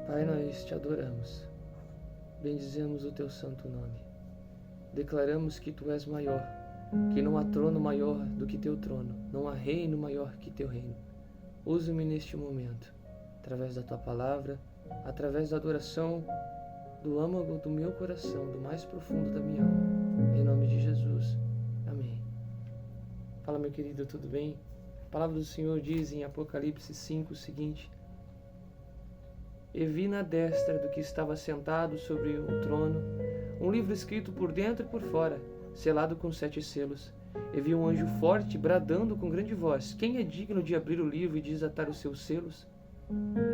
Pai, nós te adoramos, bendizemos o teu santo nome, declaramos que tu és maior, que não há trono maior do que teu trono, não há reino maior que teu reino. Usa-me neste momento, através da tua palavra, através da adoração do âmago do meu coração, do mais profundo da minha alma, em nome de Jesus, amém. Fala, meu querido, tudo bem? A palavra do Senhor diz em Apocalipse 5 o seguinte: e vi na destra do que estava sentado sobre o trono um livro escrito por dentro e por fora, selado com 7 selos. E vi um anjo forte bradando com grande voz: quem é digno de abrir o livro e desatar os seus selos?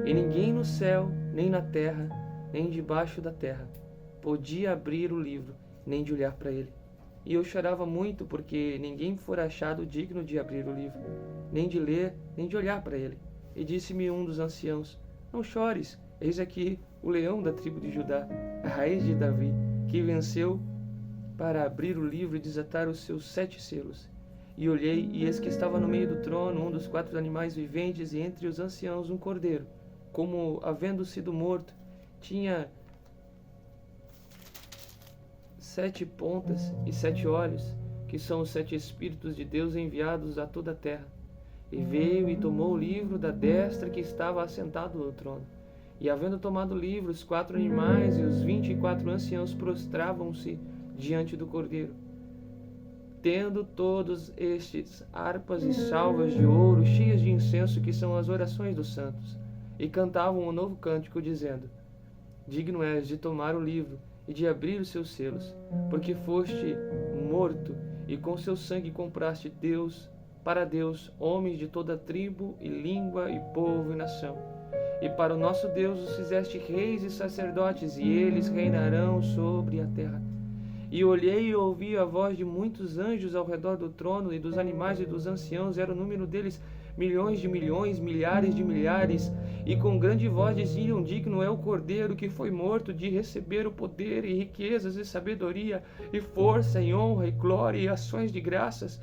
E ninguém no céu, nem na terra, nem debaixo da terra podia abrir o livro, nem de olhar para ele. E eu chorava muito, porque ninguém fora achado digno de abrir o livro, nem de ler, nem de olhar para ele. E disse-me um dos anciãos: não chores, eis aqui o leão da tribo de Judá, a raiz de Davi, que venceu para abrir o livro e desatar os seus 7 selos. E olhei, e eis que estava no meio do trono um dos 4 animais viventes, e entre os anciãos um cordeiro, como havendo sido morto, tinha 7 pontas e 7 olhos, que são os 7 Espíritos de Deus enviados a toda a terra. E veio e tomou o livro da destra que estava assentado no trono. E havendo tomado o livro, os 4 animais e os 24 anciãos prostravam-se diante do cordeiro, tendo todos estes harpas e salvas de ouro cheias de incenso, que são as orações dos santos, e cantavam um novo cântico, dizendo: digno és de tomar o livro e de abrir os seus selos, porque foste morto, e com seu sangue compraste para Deus homens de toda tribo e língua e povo e nação. E para o nosso Deus os fizeste reis e sacerdotes, e eles reinarão sobre a terra. E olhei e ouvi a voz de muitos anjos ao redor do trono, e dos animais e dos anciãos, era o número deles milhões de milhões, milhares de milhares, e com grande voz diziam: digno é o cordeiro que foi morto de receber o poder e riquezas e sabedoria e força e honra e glória e ações de graças.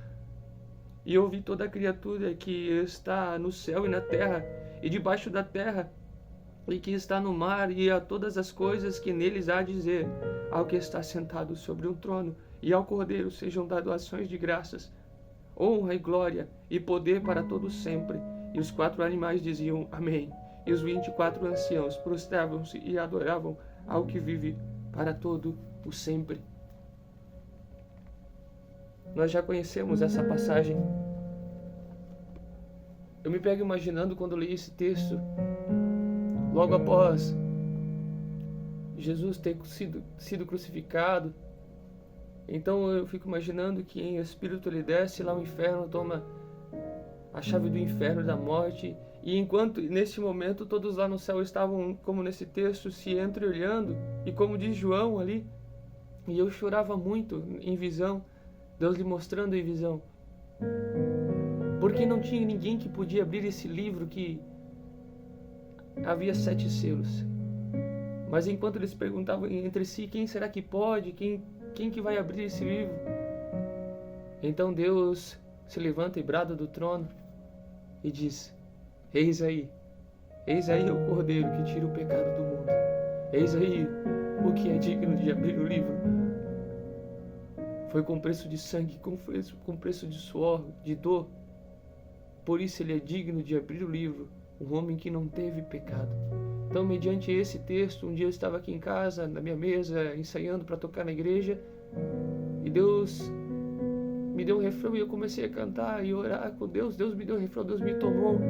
E ouvi toda a criatura que está no céu e na terra e debaixo da terra, e que está no mar, e a todas as coisas que neles há, dizer ao que está sentado sobre um trono e ao Cordeiro sejam dadas ações de graças, honra e glória e poder para todos sempre. E os 4 animais diziam: amém. E os 24 anciãos prostravam-se e adoravam ao que vive para todo o sempre. Nós já conhecemos essa passagem. Eu me pego imaginando, quando li esse texto, logo após Jesus ter sido crucificado. Então eu fico imaginando que em espírito ele desce lá ao inferno, toma a chave do inferno e da morte. E enquanto neste momento todos lá no céu estavam, como nesse texto, se entreolhando, e como diz João ali, e eu chorava muito em visão, Deus lhe mostrando em visão, porque não tinha ninguém que podia abrir esse livro, que havia 7 selos. Mas enquanto eles perguntavam entre si: quem será que pode? Quem que vai abrir esse livro? Então Deus se levanta e brada do trono e diz: eis aí o Cordeiro que tira o pecado do mundo. Eis aí o que é digno de abrir o livro. Foi com preço de sangue, com preço de suor, de dor. Por isso ele é digno de abrir o livro, um homem que não teve pecado. Então, mediante esse texto, um dia eu estava aqui em casa, na minha mesa, ensaiando para tocar na igreja, e Deus me deu um refrão, e eu comecei a cantar e orar com Deus. Deus me deu um refrão, Deus me tomou.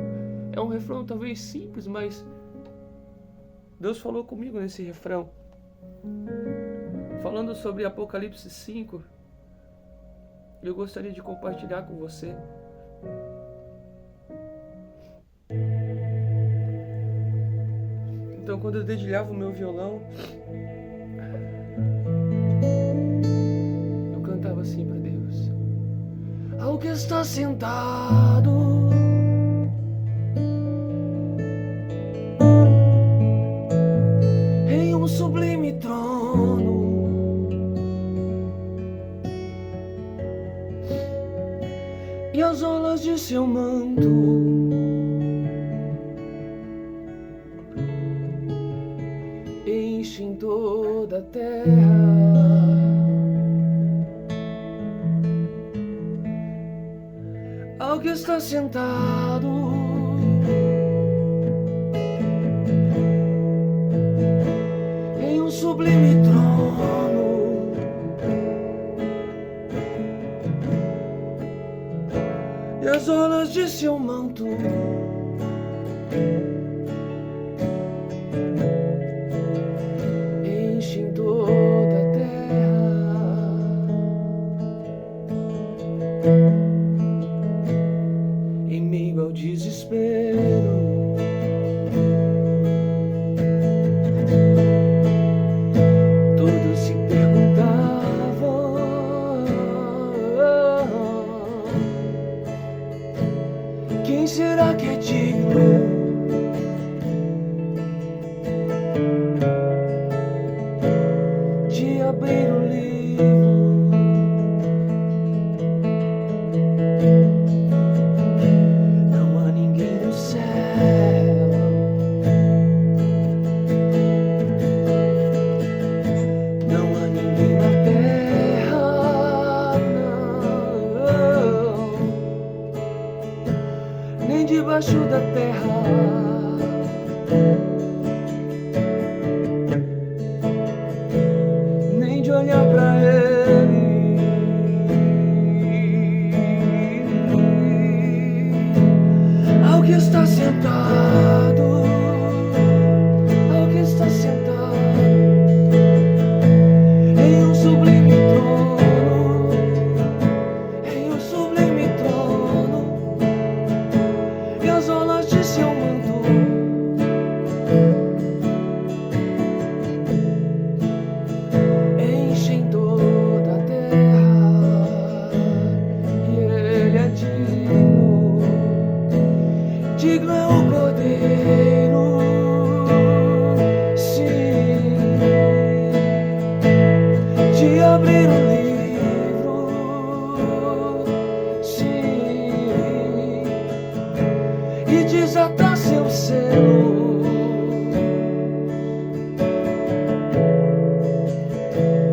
É um refrão talvez simples, mas Deus falou comigo nesse refrão, falando sobre Apocalipse 5. Eu gostaria de compartilhar com você. Então, quando eu dedilhava o meu violão, eu cantava assim para Deus: ao que está sentado em um sublime trono, e as olas de seu manto toda a terra. Ao que está sentado em um sublime trono, e as orlas de seu manto enchem toda a terra. Em meio ao desespero, todos se perguntavam: quem será que é digno de abrir o livro? Não há ninguém no céu, não há ninguém na terra, não, nem debaixo da terra. Nem de olhar pra ele. Ao que está sentado, ao que está sentado em um sublime trono, em um sublime trono, e as orlas de seu manto enchem toda a terra. E ele é digno, digno é o Cordeiro, sim, de abrir o livro, sim, e desatar seu selo.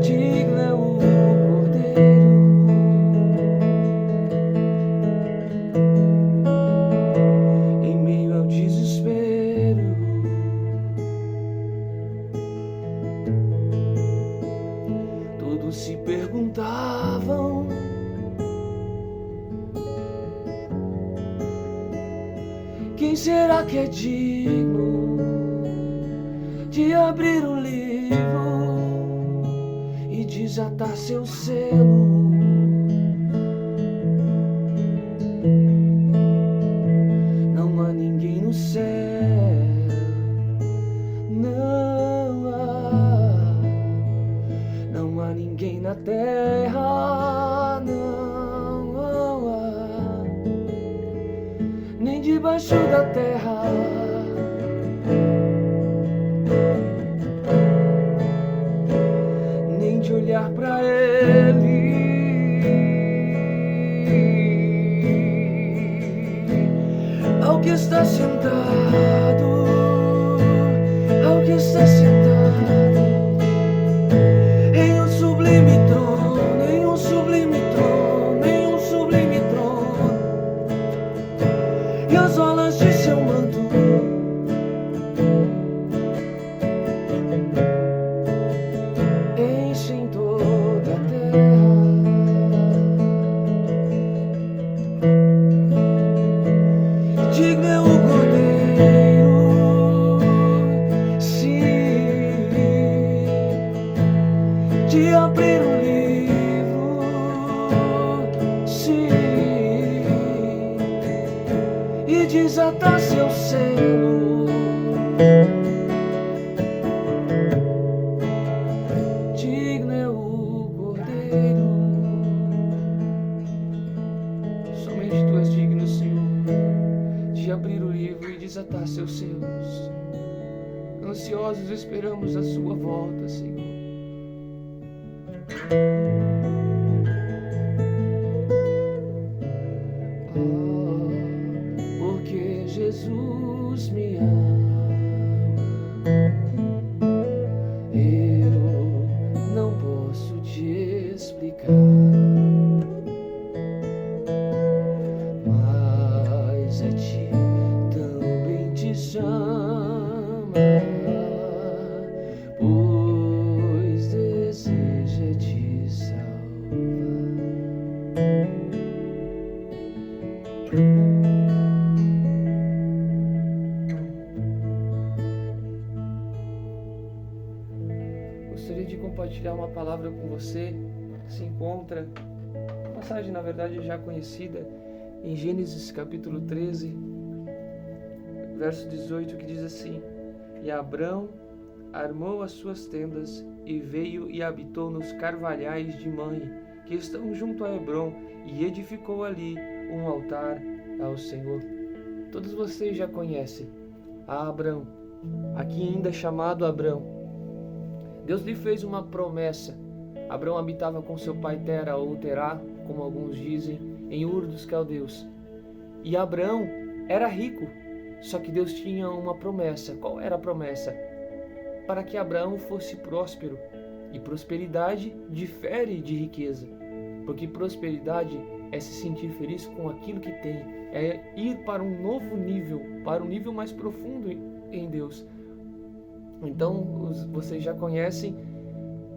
Digno é o Cordeiro. Em meio ao desespero, todos se perguntavam: quem será que é digno de abrir o livro e desatar seu selo? Não há ninguém no céu, não há ninguém na terra, não há, nem debaixo da terra. Nem de olhar pra ele. Ao que está sentado, ao que está sentado em um sublime trono, em um sublime trono, em um sublime trono, e as orlas de seu manto enchem toda a terra. Digno é o Cordeiro, sim, de abrir o livro, sim, e desatar seu selo. Digno é o Cordeiro. Somente tu és digno, Senhor, de abrir o livro e desatar seus selos. Ansiosos esperamos a sua volta, Senhor. Porque Jesus me ama. deseja te, também te chama, pois deseja te salvar. Gostaria de compartilhar uma palavra com você que se encontra, uma passagem na verdade já conhecida, em Gênesis capítulo 13, verso 18, que diz assim: E Abrão armou as suas tendas e veio e habitou nos carvalhais de Manre, que estão junto a Hebrom, e edificou ali um altar ao Senhor. Todos vocês já conhecem a Abrão, aqui ainda chamado Abrão. Deus lhe fez uma promessa. Abrão habitava com seu pai Tera ou Terá, como alguns dizem, em Ur dos Caldeus. E Abrão era rico, só que Deus tinha uma promessa. Qual era a promessa? Para que Abraão fosse próspero. E prosperidade difere de riqueza, porque prosperidade é se sentir feliz com aquilo que tem, é ir para um novo nível, para um nível mais profundo em Deus. Então, vocês já conhecem,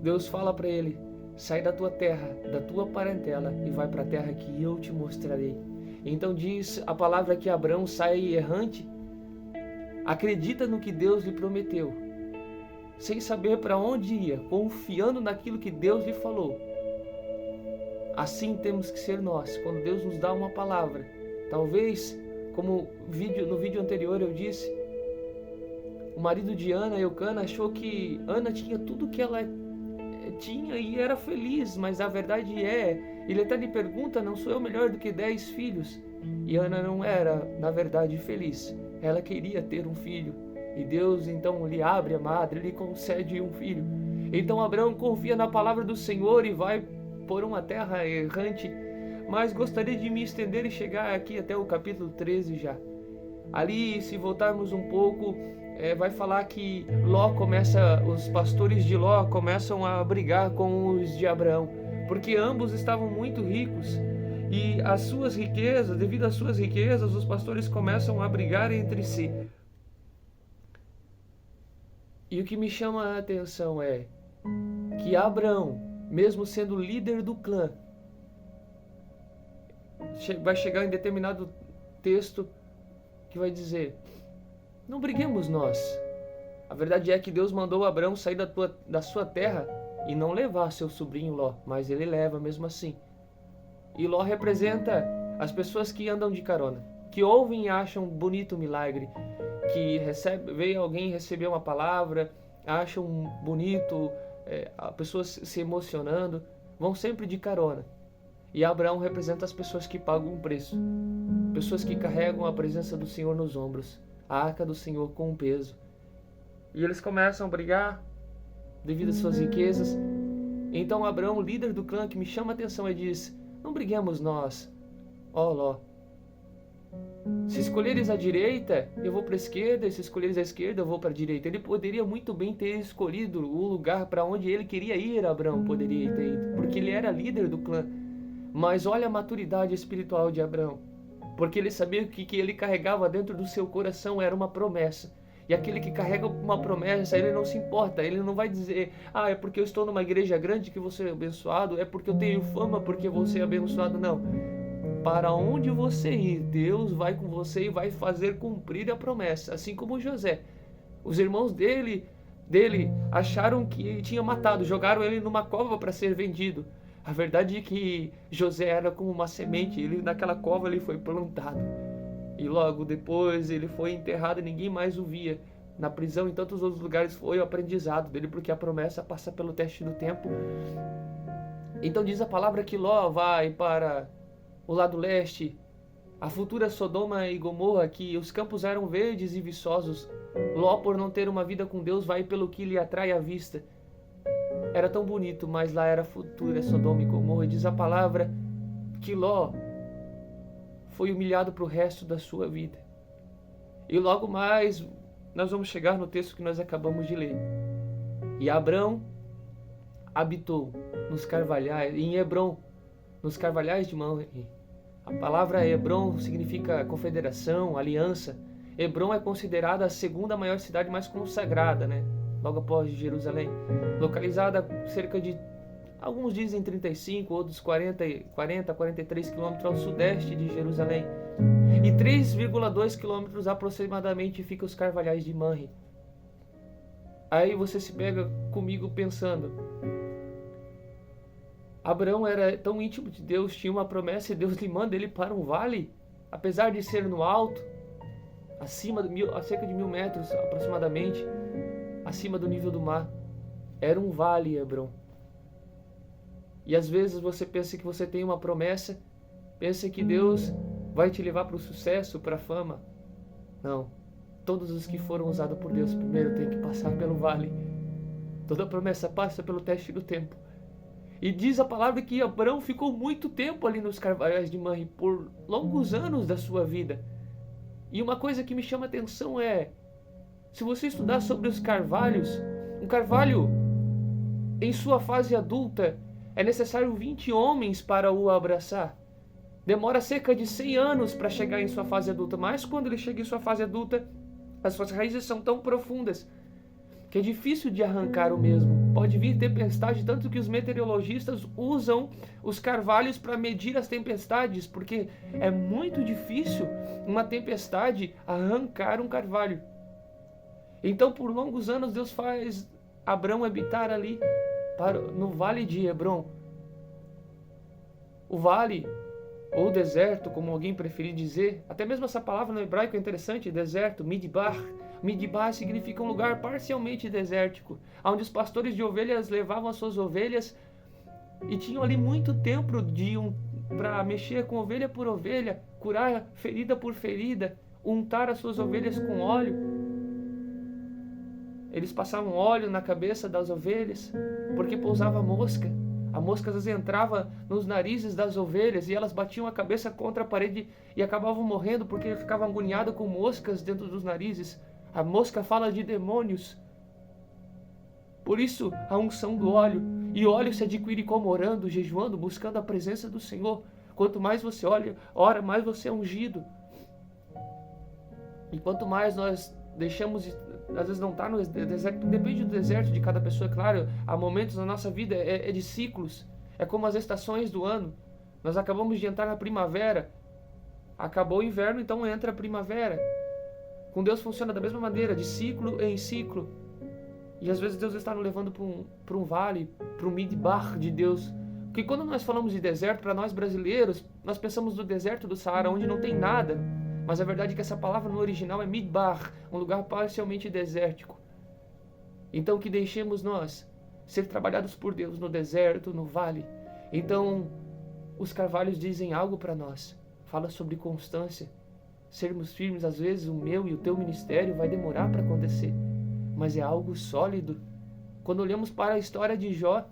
Deus fala para ele: sai da tua terra, da tua parentela e vai para a terra que eu te mostrarei. Então diz a palavra que Abrão sai errante, acredita no que Deus lhe prometeu, sem saber para onde ia, confiando naquilo que Deus lhe falou. Assim temos que ser nós, quando Deus nos dá uma palavra. Talvez, como no vídeo anterior eu disse, o marido de Ana, Eucana, achou que Ana tinha tudo que ela tinha e era feliz, mas a verdade ele até lhe pergunta: não sou eu melhor do que 10 filhos? E Ana não era, na verdade, feliz. Ela queria ter um filho. E Deus então lhe abre a madre, lhe concede um filho. Então Abraão confia na palavra do Senhor e vai por uma terra errante. Mas gostaria de me estender e chegar aqui até o capítulo 13 já. Ali, se voltarmos um pouco, vai falar que os pastores de Ló começam a brigar com os de Abraão, porque ambos estavam muito ricos. E as suas riquezas, devido às suas riquezas, os pastores começam a brigar entre si. E o que me chama a atenção é que Abraão, mesmo sendo líder do clã, vai chegar em determinado texto que vai dizer: não briguemos nós. A verdade é que Deus mandou Abraão sair da sua terra e não levar seu sobrinho Ló, mas ele leva mesmo assim. E Ló representa as pessoas que andam de carona, que ouvem e acham bonito o milagre, que veio alguém receber uma palavra, acham bonito, pessoas se emocionando, vão sempre de carona. E Abraão representa as pessoas que pagam um preço, pessoas que carregam a presença do Senhor nos ombros, a arca do Senhor com um peso. E eles começam a brigar devido às suas riquezas. Então Abraão, líder do clã, que me chama a atenção, ele diz: não briguemos nós, ó Ló. Se escolheres a direita, eu vou para a esquerda, e se escolheres a esquerda, eu vou para a direita. Ele poderia muito bem ter escolhido o lugar para onde ele queria ir. Abraão poderia ter ido, porque ele era líder do clã. Mas olha a maturidade espiritual de Abraão, porque ele sabia que o que ele carregava dentro do seu coração era uma promessa. E aquele que carrega uma promessa, ele não se importa, ele não vai dizer: é porque eu estou numa igreja grande que vou ser abençoado, é porque eu tenho fama porque vou ser abençoado. Não. Para onde você ir, Deus vai com você e vai fazer cumprir a promessa. Assim como José. Os irmãos dele acharam que tinha matado, jogaram ele numa cova para ser vendido. A verdade é que José era como uma semente, naquela cova ele foi plantado. E logo depois ele foi enterrado e ninguém mais o via. Na prisão, em tantos outros lugares, foi o aprendizado dele, porque a promessa passa pelo teste do tempo. Então diz a palavra que Ló vai para o lado leste, a futura Sodoma e Gomorra, que os campos eram verdes e viçosos. Ló, por não ter uma vida com Deus, vai pelo que lhe atrai à vista. Era tão bonito, mas lá era a futura Sodoma e Gomorra. E diz a palavra que Ló foi humilhado para o resto da sua vida. E logo mais nós vamos chegar no texto que nós acabamos de ler. E Abrão habitou nos carvalhais, em Hebrom, nos carvalhais de Manre, A palavra Hebron significa confederação, aliança. Hebron é considerada a segunda maior cidade mais consagrada, né? Logo após Jerusalém. Localizada a cerca de, alguns dizem 35, outros 43 quilômetros ao sudeste de Jerusalém. E 3,2 quilômetros aproximadamente fica os Carvalhais de Manre. Aí você se pega comigo pensando, Abraão era tão íntimo de Deus, tinha uma promessa e Deus lhe manda ele para um vale, apesar de ser no alto, a cerca de 1.000 metros aproximadamente, acima do nível do mar. Era um vale, Hebron. E às vezes você pensa que você tem uma promessa, pensa que Deus vai te levar para o sucesso, para a fama. Não. Todos os que foram usados por Deus primeiro têm que passar pelo vale. Toda promessa passa pelo teste do tempo. E diz a palavra que Abraão ficou muito tempo ali nos Carvalhais de Manre, por longos anos da sua vida. E uma coisa que me chama a atenção é, se você estudar sobre os carvalhos, um carvalho em sua fase adulta é necessário 20 homens para o abraçar. Demora cerca de 100 anos para chegar em sua fase adulta, mas quando ele chega em sua fase adulta, as suas raízes são tão profundas que é difícil de arrancar o mesmo. Pode vir tempestade, tanto que os meteorologistas usam os carvalhos para medir as tempestades, porque é muito difícil uma tempestade arrancar um carvalho. Então, por longos anos, Deus faz Abraão habitar ali, no vale de Hebron. O vale, ou deserto, como alguém preferir dizer, até mesmo essa palavra no hebraico é interessante, deserto, midbar. Midbar significa um lugar parcialmente desértico, onde os pastores de ovelhas levavam as suas ovelhas e tinham ali muito tempo para mexer com ovelha por ovelha, curar ferida por ferida, untar as suas ovelhas com óleo. Eles passavam óleo na cabeça das ovelhas, porque pousava mosca. A mosca às vezes entrava nos narizes das ovelhas e elas batiam a cabeça contra a parede e acabavam morrendo porque ficavam agoniadas com moscas dentro dos narizes. A mosca fala de demônios. Por isso, a unção do óleo. E óleo se adquire como orando, jejuando, buscando a presença do Senhor. Quanto mais você ora, mais você é ungido. E quanto mais nós deixamos, às vezes não está no deserto, depende do deserto de cada pessoa, claro. Há momentos na nossa vida, é de ciclos. É como as estações do ano. Nós acabamos de entrar na primavera. Acabou o inverno, então entra a primavera. Com Deus funciona da mesma maneira, de ciclo em ciclo. E às vezes Deus está nos levando para um vale, para um midbar de Deus. Porque quando nós falamos de deserto, para nós brasileiros, nós pensamos no deserto do Saara, onde não tem nada. Mas a verdade é que essa palavra no original é midbar, um lugar parcialmente desértico. Então que deixemos nós ser trabalhados por Deus no deserto, no vale. Então os carvalhos dizem algo para nós. Fala sobre constância. Sermos firmes, às vezes o meu e o teu ministério vai demorar para acontecer, mas é algo sólido. Quando olhamos para a história de Jó,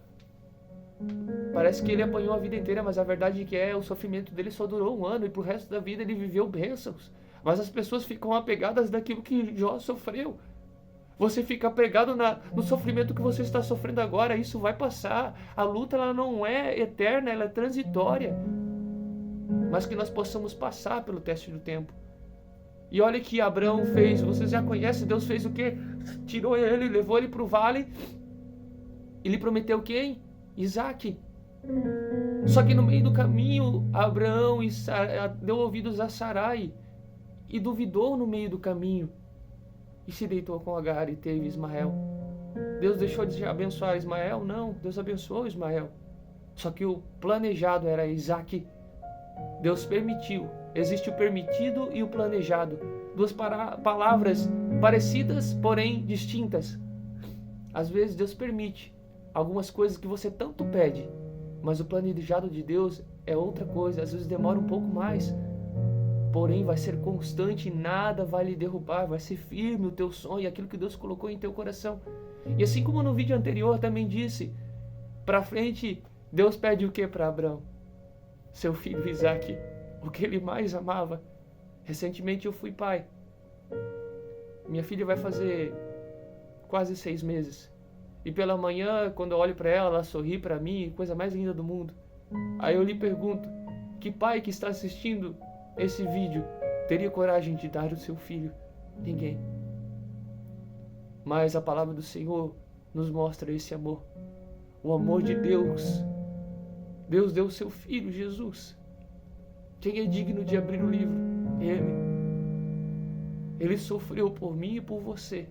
parece que ele apanhou a vida inteira, mas a verdade é que o sofrimento dele só durou 1 ano e pro resto da vida ele viveu bênçãos. Mas as pessoas ficam apegadas daquilo que Jó sofreu. Você fica apegado no sofrimento que você está sofrendo agora, isso vai passar. A luta ela não é eterna, ela é transitória. Mas que nós possamos passar pelo teste do tempo. E olha que Abraão fez, vocês já conhecem, Deus fez o quê? Tirou ele, levou ele para o vale. E lhe prometeu quem? Isaac. Só que no meio do caminho, Abraão deu ouvidos a Sarai. E duvidou no meio do caminho. E se deitou com Agar e teve Ismael. Deus deixou de abençoar Ismael? Não, Deus abençoou Ismael. Só que o planejado era Isaac. Deus permitiu. Existe o permitido e o planejado. Duas palavras parecidas, porém distintas. Às vezes Deus permite algumas coisas que você tanto pede, mas o planejado de Deus é outra coisa. Às vezes demora um pouco mais, porém vai ser constante e nada vai lhe derrubar. Vai ser firme o teu sonho, aquilo que Deus colocou em teu coração. E assim como no vídeo anterior também disse, para frente Deus pede o que para Abraão? Seu filho Isaac, o que ele mais amava. Recentemente eu fui pai. Minha filha vai fazer quase 6 meses. E pela manhã, quando eu olho para ela, ela sorri para mim, coisa mais linda do mundo. Aí eu lhe pergunto, Que pai que está assistindo esse vídeo teria coragem de dar o seu filho? Ninguém. Mas a palavra do Senhor nos mostra esse amor. O amor de Deus. Deus deu o seu filho, Jesus. Quem é digno de abrir o livro? Ele. Ele sofreu por mim e por você.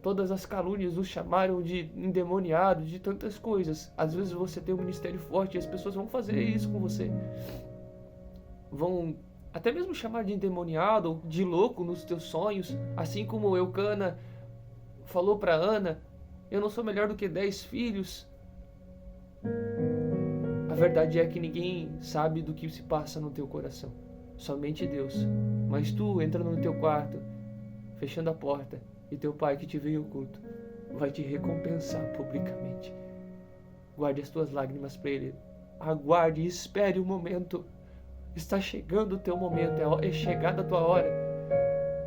Todas as calúnias o chamaram de endemoniado, de tantas coisas. Às vezes você tem um ministério forte e as pessoas vão fazer isso com você. Vão até mesmo chamar de endemoniado ou de louco nos teus sonhos. Assim como Eucana falou para Ana, eu não sou melhor do que 10 filhos. A verdade é que ninguém sabe do que se passa no teu coração. Somente Deus. Mas tu, entrando no teu quarto, fechando a porta, e teu pai que te veio oculto vai te recompensar publicamente. Guarde as tuas lágrimas para ele. Aguarde e espere o momento. Está chegando o teu momento, é chegada a tua hora.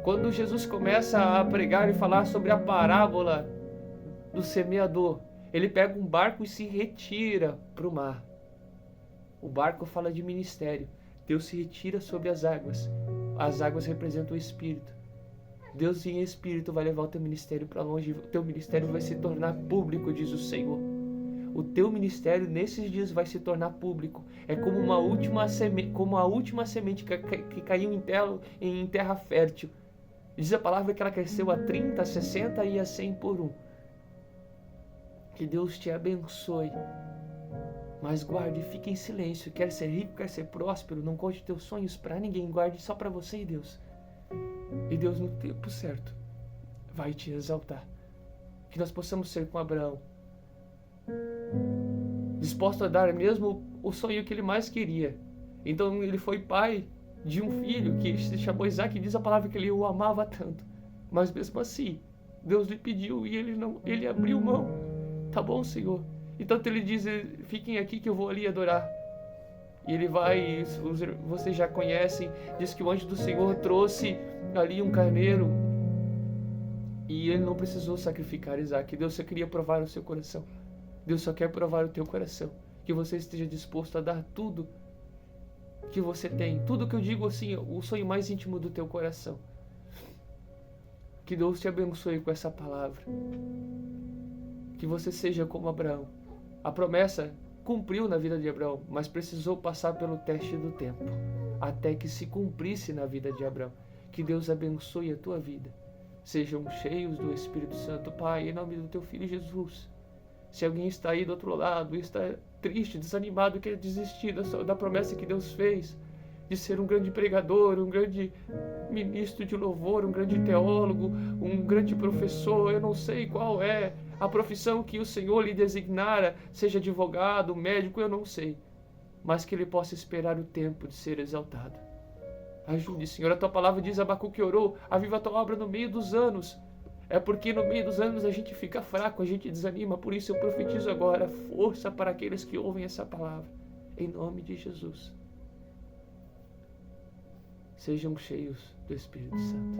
Quando Jesus começa a pregar e falar sobre a parábola do semeador, ele pega um barco e se retira para o mar. O barco fala de ministério. Deus se retira sobre as águas. As águas representam o Espírito. Deus em Espírito vai levar o teu ministério para longe. O teu ministério vai se tornar público, diz o Senhor. O teu ministério nesses dias vai se tornar público. É como a última semente que caiu em terra fértil. Diz a palavra que ela cresceu a 30, a 60 e a 100 por um. Que Deus te abençoe. Mas guarde, fique em silêncio. Quer ser rico, quer ser próspero, não conte teus sonhos para ninguém. Guarde só para você e Deus. E Deus, no tempo certo, vai te exaltar. Que nós possamos ser com Abraão, disposto a dar mesmo o sonho que ele mais queria. Então ele foi pai de um filho que se chamou Isaac, e diz a palavra que ele o amava tanto. Mas mesmo assim, Deus lhe pediu e ele abriu mão. Tá bom, Senhor? Então ele diz, fiquem aqui que eu vou ali adorar. E ele vai, vocês já conhecem, diz que o anjo do Senhor trouxe ali um carneiro e ele não precisou sacrificar Isaac. Deus só queria provar o seu coração. Deus só quer provar o teu coração. Que você esteja disposto a dar tudo que você tem. Tudo que eu digo assim, o sonho mais íntimo do teu coração. Que Deus te abençoe com essa palavra. Que você seja como Abraão. A promessa cumpriu na vida de Abraão, mas precisou passar pelo teste do tempo, até que se cumprisse na vida de Abraão. Que Deus abençoe a tua vida. Sejam cheios do Espírito Santo. Pai, em nome do teu Filho Jesus. Se alguém está aí do outro lado, está triste, desanimado, quer desistir da promessa que Deus fez, de ser um grande pregador, um grande ministro de louvor, um grande teólogo, um grande professor, eu não sei qual é a profissão que o Senhor lhe designara, seja advogado, médico, eu não sei, mas que ele possa esperar o tempo de ser exaltado. Ajude, Senhor, a tua palavra diz, Abacuque orou, aviva a tua obra no meio dos anos. É porque no meio dos anos a gente fica fraco, a gente desanima, por isso eu profetizo agora força para aqueles que ouvem essa palavra, em nome de Jesus. Sejam cheios do Espírito Santo.